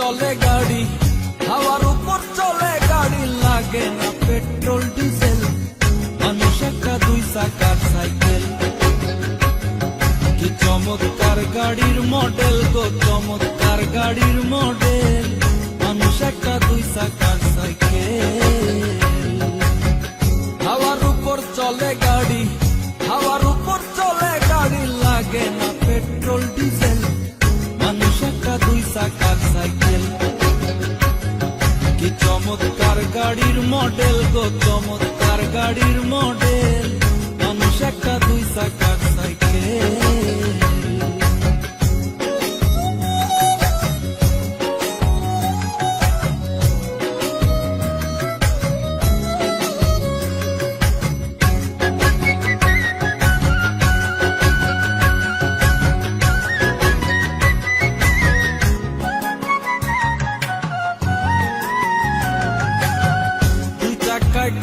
চলে গাড়ি, হাওয়ার উপর চলে গাড়ি, লাগে না পেট্রোল ডিজেল, মানুষ একটা দুই চাকার সাইকেল। কি চমৎকার গাড়ির মডেল গো, চমৎকার গাড়ির মডেল, মানুষ একটা দুই চাকার সাইকেল। হাওয়ার উপর চলে গাড়ি, হাওয়ার উপর চলে গাড়ি, লাগে না পেট্রোল ডিজেল, মানুষ একটা দুই চাকার সাইকেল। কি চমৎকার গাড়ির মডেল গো, চমৎকার গাড়ির মডেল, মানুষ একটা দুই চাকার সাইকেল।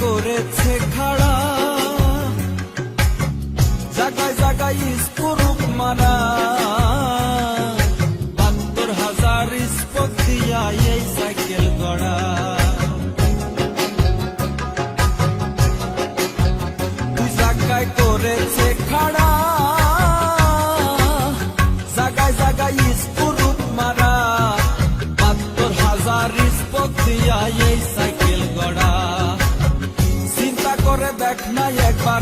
করেছে খাড়া, জায়গায় জায়গায় স্কুরুপ মারা, ৭২,০০০ স্পোক দিয়া এই সাইকেল গড়া। দুই জায়গায় করেছে খাড়া, জায়গায় জায়গায় স্কুরুপ মারা, ৭২,০০০ স্পোক দিয়া এই সাইকেল গড়া। চিন্তা করে দেখ না একবার,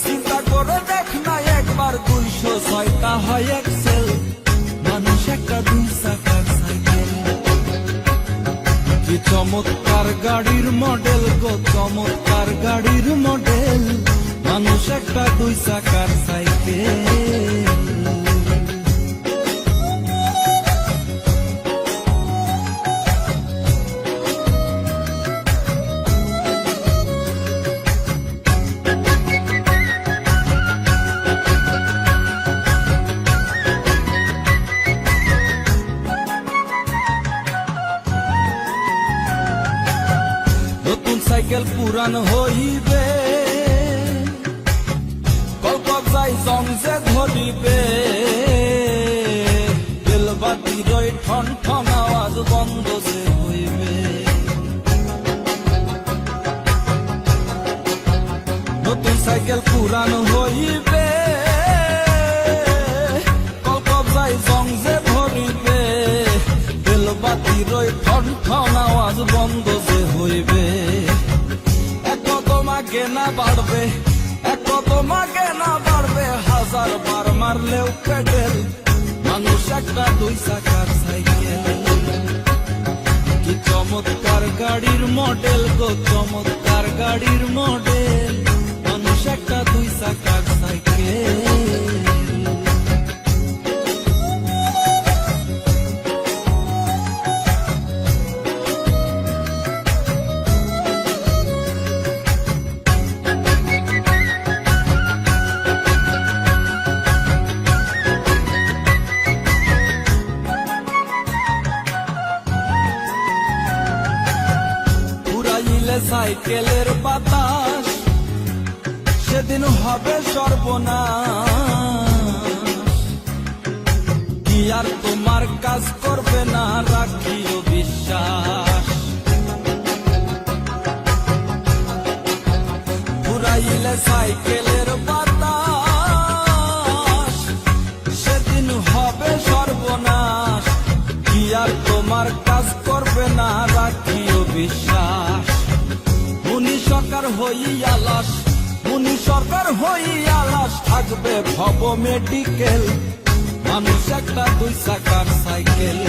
চিন্তা করে দেখ না একবার, ২০৬টা হয় এক্সেল, মানুষ একটা দুই চাকার সাইকেল। কি চমৎকার গাড়ির মডেল গো, চমৎকার গাড়ির মডেল, মানুষ একটা দুই চাকার সাইকেল। নতুন সাইকেল পুরান হইবে, কলকপ যাই জংজে ধরিবে, বেলবাতির ওই ঠন ঠন আওয়াজ বন্ধ যে হইবে। নতুন সাইকেল পুরান হইবে, কলকপ যাই জংজে ধরিবে, বেলবাতির ওই ঠন ঠন আওয়াজ বন্ধ যে হইবে। এক তোমাকে না বাড়বে, এক তোমাকে না বাড়বে, ১০০০ বার মারলেও পেডেল, মানুষ একটা দুই চাকার সাইকেল। কি চমৎকার গাড়ির মডেল গো, চমৎকার গাড়ির মডেল, মানুষ একটা দুই চাকার সাইকেল। সাইকেলের বাতাস সেদিন হবে সর্বনাশ, কি আর তোমার কাজ করবে না, রাখিও বিশ্বাস। ঘুরাইলে সাইকেলের বাতাস সেদিন হবে সর্বনাশ, কি আর তোমার কাজ করবে না, রাখিও বিশ্বাস। মুনি সরকার হইয়া লাশ, মুনি সরকার হইয়া লাশ, থাকবে ভব মেডিকেল, মানুষ একটা দুই চাকার সাইকেল।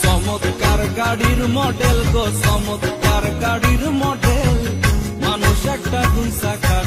চমৎকার গাড়ির মডেল গো, চমৎকার গাড়ির মডেল, মানুষ একটা দুই চাকার